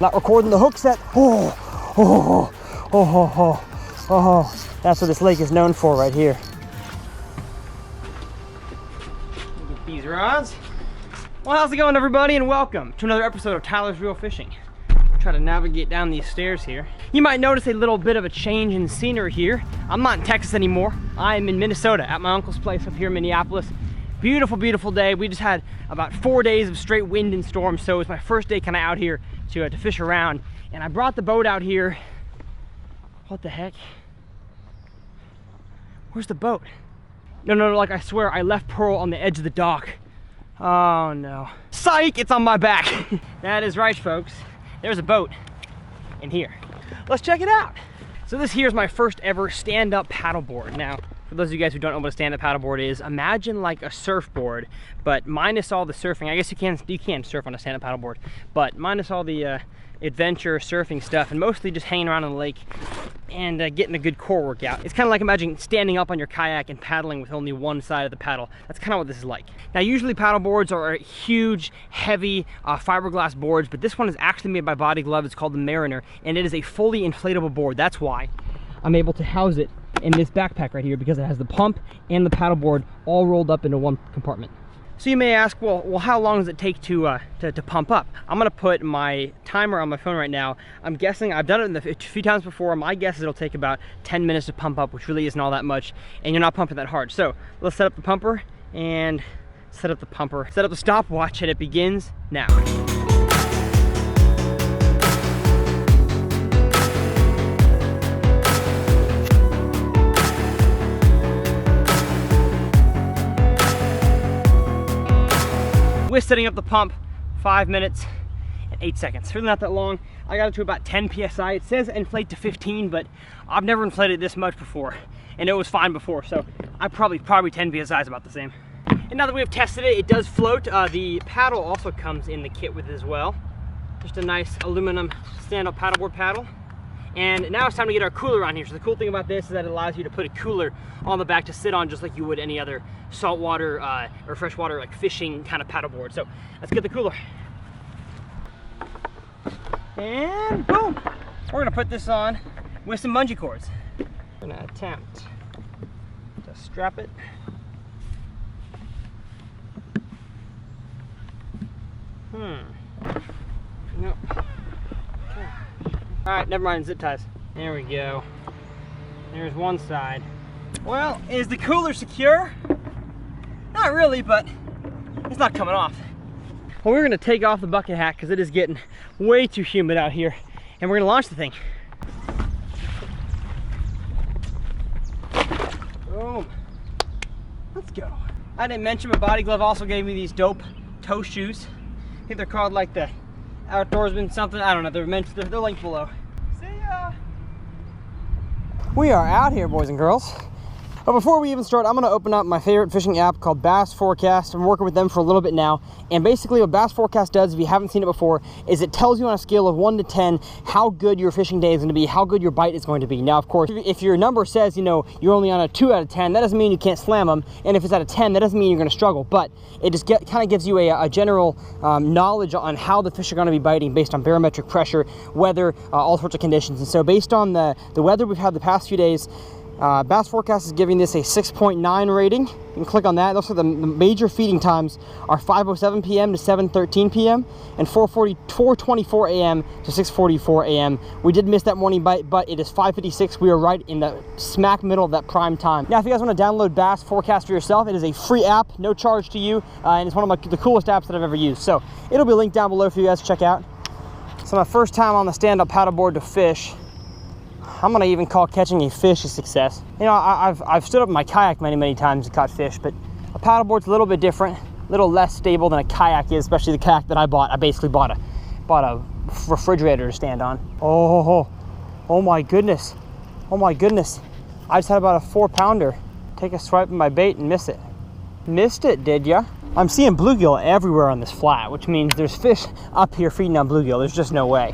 Not recording the hook set. That's what this lake is known for right here. Get these rods. Well, how's it going, everybody, and welcome to another episode of Tyler's Real Fishing. Try to navigate down these stairs here. You might notice a little bit of a change in scenery here. I'm not in Texas anymore. I am in Minnesota at my uncle's place up here in Minneapolis. Beautiful, beautiful day. We just had about 4 days of straight wind and storm, so it's my first day kind of out here to fish around. And I brought the boat out here. What the heck? Where's the boat? No, like I swear, I left Pearl on the edge of the dock. Oh no. Psych, it's on my back. That is right, folks. There's a boat in here. Let's check it out. So this here is my first ever stand-up paddleboard. Now, for those of you guys who don't know what a stand-up paddleboard is, imagine like a surfboard, but minus all the surfing. I guess you can surf on a stand-up paddleboard, but minus all the adventure surfing stuff, and mostly just hanging around on the lake and getting a good core workout. It's kind of like imagine standing up on your kayak and paddling with only one side of the paddle. That's kind of what this is like. Now, usually paddle boards are huge, heavy fiberglass boards, but this one is actually made by Body Glove. It's called the Mariner, and it is a fully inflatable board. That's why I'm able to house it in this backpack right here, because it has the pump and the paddle board all rolled up into one compartment. So you may ask, well, how long does it take to pump up? I'm gonna put my timer on my phone right now. I'm guessing, I've done it a few times before. My guess is it'll take about 10 minutes to pump up, which really isn't all that much, and you're not pumping that hard. So let's set up the pumper and set up the stopwatch, and it begins now. With setting up the pump, 5 minutes and 8 seconds. Really not that long. I got it to about 10 PSI. It says inflate to 15, but I've never inflated this much before, and it was fine before, so I probably 10 PSI is about the same. And now that we have tested it, it does float. The paddle also comes in the kit with it as well. Just a nice aluminum stand-up paddleboard paddle. And now it's time to get our cooler on here. So the cool thing about this is that it allows you to put a cooler on the back to sit on, just like you would any other saltwater or freshwater like fishing kind of paddleboard. So let's get the cooler. And boom! We're gonna put this on with some bungee cords. We're gonna attempt to strap it. Nope. All right, never mind, zip ties. There we go. There's one side. Well, is the cooler secure? Not really, but it's not coming off. Well, we're gonna take off the bucket hat because it is getting way too humid out here, and we're gonna launch the thing. Boom. Let's go. I didn't mention, but Body Glove also gave me these dope toe shoes. I think they're called like the Outdoorsman something, I don't know, they're linked below. See ya! We are out here, boys and girls. But before we even start, I'm gonna open up my favorite fishing app called BassForecast. I'm working with them for a little bit now. And basically what BassForecast does, if you haven't seen it before, is it tells you on a scale of 1 to 10 how good your fishing day is gonna be, how good your bite is going to be. Now, of course, if your number says, you know, you're only on a 2 out of 10, that doesn't mean you can't slam them. And if it's at a 10, that doesn't mean you're gonna struggle. But it just kind of gives you a general knowledge on how the fish are gonna be biting based on barometric pressure, weather, all sorts of conditions. And so based on the weather we've had the past few days, BassForecast is giving this a 6.9 rating. You can click on that. Also, the major feeding times are 5:07 p.m. to 7:13 p.m. and 4:24 a.m. to 6:44 a.m. We did miss that morning bite, but it is 5:56. We are right in the smack middle of that prime time. Now, if you guys want to download BassForecast for yourself, it is a free app, no charge to you, and it's one of the coolest apps that I've ever used. So it'll be linked down below for you guys to check out. So my first time on the stand-up paddleboard to fish. I'm gonna even call catching a fish a success. You know, I've stood up in my kayak many times to catch fish, but a paddleboard's a little bit different, a little less stable than a kayak is, especially the kayak that I bought. I basically bought a refrigerator to stand on. Oh my goodness. Oh my goodness. I just had about a 4-pounder. Take a swipe of my bait and miss it. Missed it, did ya? I'm seeing bluegill everywhere on this flat, which means there's fish up here feeding on bluegill. There's just no way.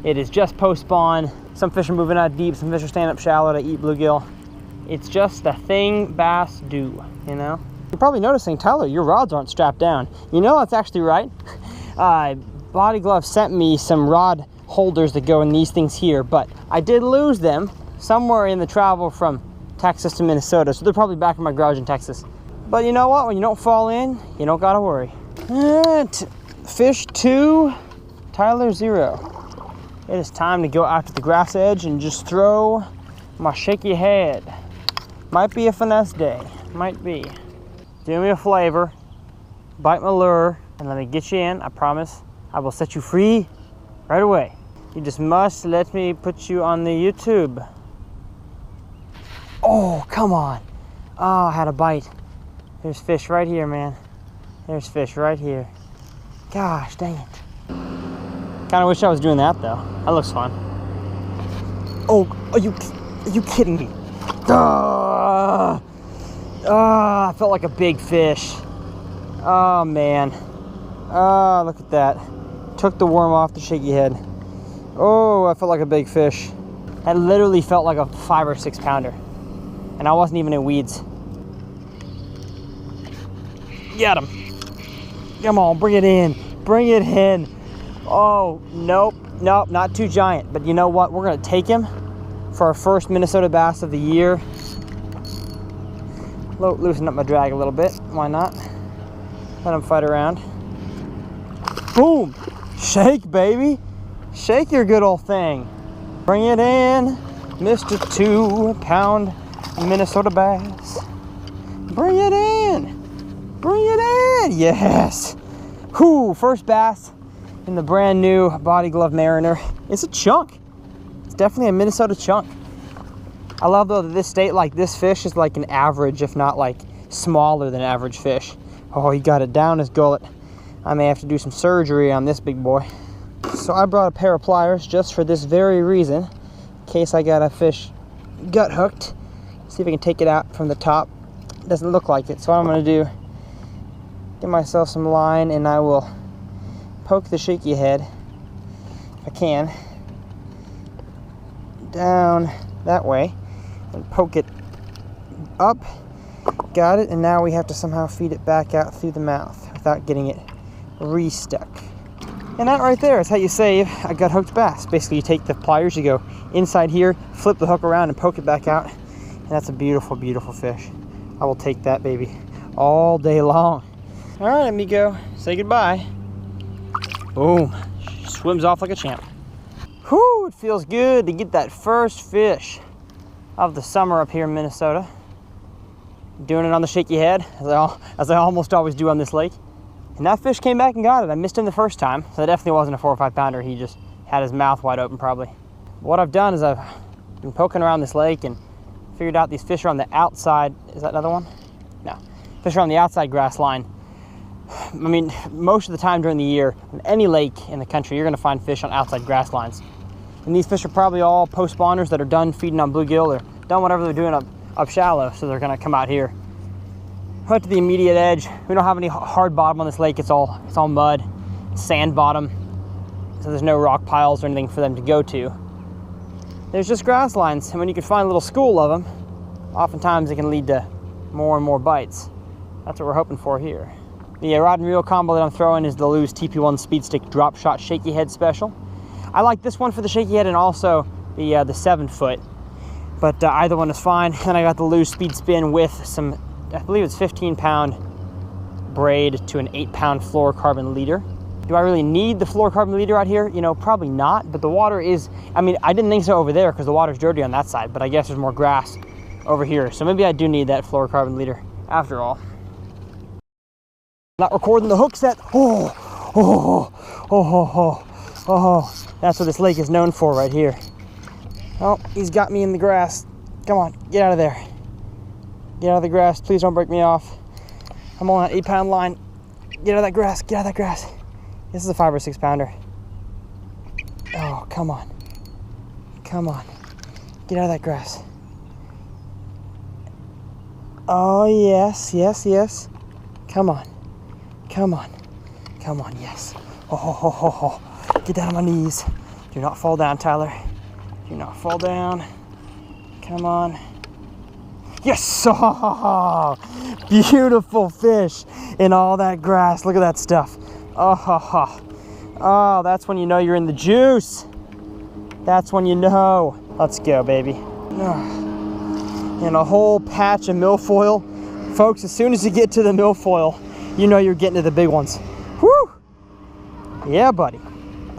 It is just post-spawn. Some fish are moving out deep, some fish are staying up shallow to eat bluegill. It's just the thing bass do, you know? You're probably noticing, Tyler, your rods aren't strapped down. You know, that's actually right. Body Glove sent me some rod holders that go in these things here, but I did lose them somewhere in the travel from Texas to Minnesota, so they're probably back in my garage in Texas. But you know what? When you don't fall in, you don't gotta worry. Fish 2, Tyler 0. It is time to go out to the grass edge and just throw my shaky head. Might be a finesse day, might be. Do me a favor, bite my lure, and let me get you in. I promise I will set you free right away. You just must let me put you on the YouTube. Oh, come on. Oh, I had a bite. There's fish right here, man. There's fish right here. Gosh, dang it. Kind of wish I was doing that, though. That looks fun. Oh, are you kidding me? I felt like a big fish. Oh, man. Oh, look at that. Took the worm off the shaky head. Oh, I felt like a big fish. That literally felt like a 5 or 6 pounder. And I wasn't even in weeds. Get him. Come on, bring it in. Bring it in. Oh, nope, not too giant. But you know what? We're gonna take him for our first Minnesota bass of the year. Loosen up my drag a little bit. Why not? Let him fight around. Boom! Shake, baby. Shake your good old thing. Bring it in, Mr. 2-pound Minnesota bass. Bring it in. Bring it in. Yes. Whoo, first bass in the brand new Body Glove Mariner. It's a chunk. It's definitely a Minnesota chunk. I love though that this state, like this fish is like an average, if not like smaller than average fish. Oh, he got it down his gullet. I may have to do some surgery on this big boy. So I brought a pair of pliers just for this very reason, in case I got a fish gut hooked. See if I can take it out from the top. It doesn't look like it, so what I'm gonna do, get myself some line and I will poke the shaky head, if I can, down that way and poke it up. Got it, and now we have to somehow feed it back out through the mouth without getting it re-stuck. And that right there is how you save a gut hooked bass. Basically, you take the pliers, you go inside here, flip the hook around and poke it back out, and that's a beautiful, beautiful fish. I will take that baby all day long. All right, amigo, say goodbye. Boom, swims off like a champ. Whew, it feels good to get that first fish of the summer up here in Minnesota. Doing it on the shaky head, as I almost always do on this lake. And that fish came back and got it. I missed him the first time, so that definitely wasn't a 4 or 5 pounder. He just had his mouth wide open probably. What I've done is I've been poking around this lake and figured out these fish are on the outside. Is that another one? No. Fish are on the outside grass line. I mean, most of the time during the year, in any lake in the country, you're gonna find fish on outside grass lines. And these fish are probably all post spawners that are done feeding on bluegill or done whatever they're doing up shallow, so they're gonna come out here. Went to the immediate edge. We don't have any hard bottom on this lake. It's all mud, sand bottom, so there's no rock piles or anything for them to go to. There's just grass lines, and when you can find a little school of them, oftentimes it can lead to more and more bites. That's what we're hoping for here. The rod and reel combo that I'm throwing is the Lew's TP1 Speed Stick Drop Shot Shaky Head Special. I like this one for the shaky head and also the 7-foot, but either one is fine. And I got the Lew's Speed Spin with some, I believe it's 15-pound braid to an 8-pound fluorocarbon leader. Do I really need the fluorocarbon leader out here? You know, probably not, but the water is, I mean, I didn't think so over there because the water's dirty on that side, but I guess there's more grass over here. So maybe I do need that fluorocarbon leader after all. Not recording the hook set. That's what this lake is known for right here. Oh, he's got me in the grass. Come on, get out of there. Get out of the grass, please don't break me off. I'm on an 8-pound line. Get out of that grass, get out of that grass. This is a 5 or 6 pounder. Oh, come on. Come on. Get out of that grass. Oh, yes, yes, yes. Come on. Come on. Come on, yes. Oh. Get down on my knees. Do not fall down, Tyler. Do not fall down. Come on. Yes! Oh, beautiful fish in all that grass. Look at that stuff. Oh, that's when you know you're in the juice. That's when you know. Let's go, baby. And a whole patch of milfoil. Folks, as soon as you get to the milfoil, you know you're getting to the big ones. Whew! Yeah, buddy.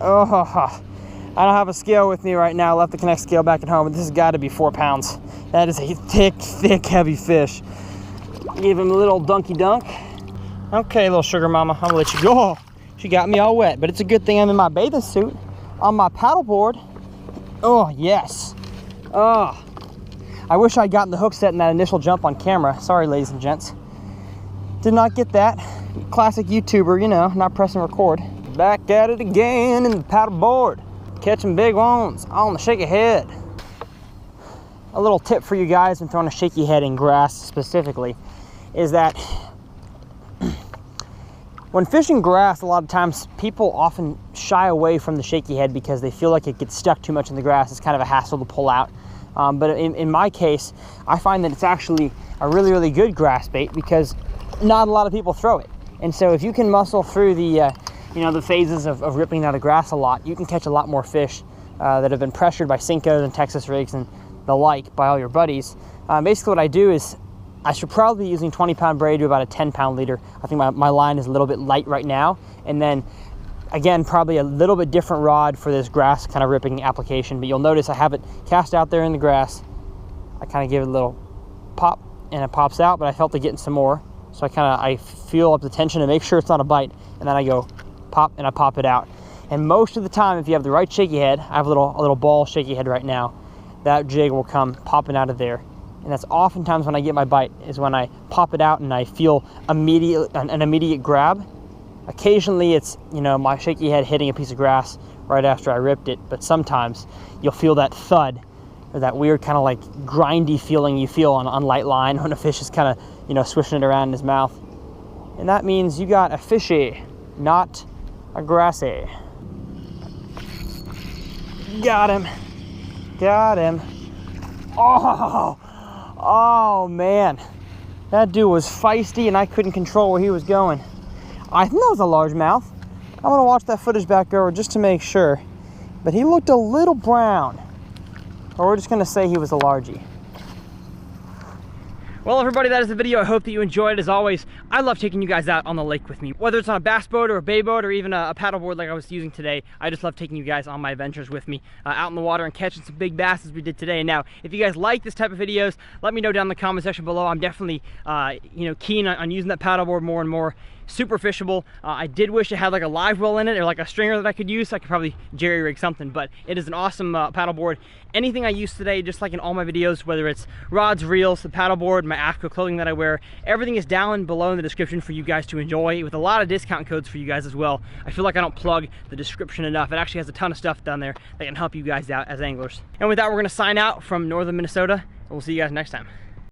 Oh, I don't have a scale with me right now. I left the Connect scale back at home, but this has got to be 4 pounds. That is a thick, thick, heavy fish. Give him a little dunky dunk. Okay, little sugar mama, I'm gonna let you go. She got me all wet, but it's a good thing I'm in my bathing suit on my paddleboard. Oh, yes. Oh, I wish I'd gotten the hook set in that initial jump on camera. Sorry, ladies and gents. Did not get that. Classic YouTuber, you know, not pressing record. Back at it again in the paddleboard. Catching big ones on the shaky head. A little tip for you guys when throwing a shaky head in grass specifically is that when fishing grass, a lot of times people often shy away from the shaky head because they feel like it gets stuck too much in the grass. It's kind of a hassle to pull out. But in my case, I find that it's actually a really, really good grass bait because not a lot of people throw it. And so if you can muscle through the, the phases of ripping out of grass a lot, you can catch a lot more fish that have been pressured by Sinkos and Texas rigs and the like by all your buddies. Basically what I do is I should probably be using 20-pound braid to about a 10-pound leader. I think my line is a little bit light right now. And then again, probably a little bit different rod for this grass kind of ripping application, but you'll notice I have it cast out there in the grass. I kind of give it a little pop and it pops out, but I felt it getting some more. So I feel up the tension to make sure it's not a bite, and then I go pop and I pop it out. And most of the time, if you have the right shaky head, I have a little ball shaky head right now, that jig will come popping out of there. And that's oftentimes when I get my bite, is when I pop it out and I feel an immediate grab. Occasionally it's, my shaky head hitting a piece of grass right after I ripped it, but sometimes you'll feel that thud, or that weird kind of like grindy feeling you feel on light line when a fish is kind of, swishing it around in his mouth. And that means you got a fishy, not a grassy. Got him. Got him. Oh man, that dude was feisty and I couldn't control where he was going. I think that was a largemouth. I'm gonna watch that footage back over just to make sure, but he looked a little brown. Or we're just gonna say he was a largie. Well, everybody, that is the video. I hope that you enjoyed. As always, I love taking you guys out on the lake with me. Whether it's on a bass boat or a bay boat or even a paddleboard like I was using today, I just love taking you guys on my adventures with me out in the water and catching some big bass as we did today. And now, if you guys like this type of videos, let me know down in the comment section below. I'm definitely, keen on using that paddleboard more and more. Super fishable. I did wish it had like a live well in it or like a stringer that I could use, so I could probably jerry rig something, but it is an awesome paddleboard. Anything I use today, just like in all my videos, whether it's rods, reels, the paddleboard, my AFCO clothing that I wear, everything is down below in the description for you guys to enjoy, with a lot of discount codes for you guys as well. I feel like I don't plug the description enough. It actually has a ton of stuff down there that can help you guys out as anglers. And with that, we're gonna sign out from northern Minnesota, and we'll see you guys next time.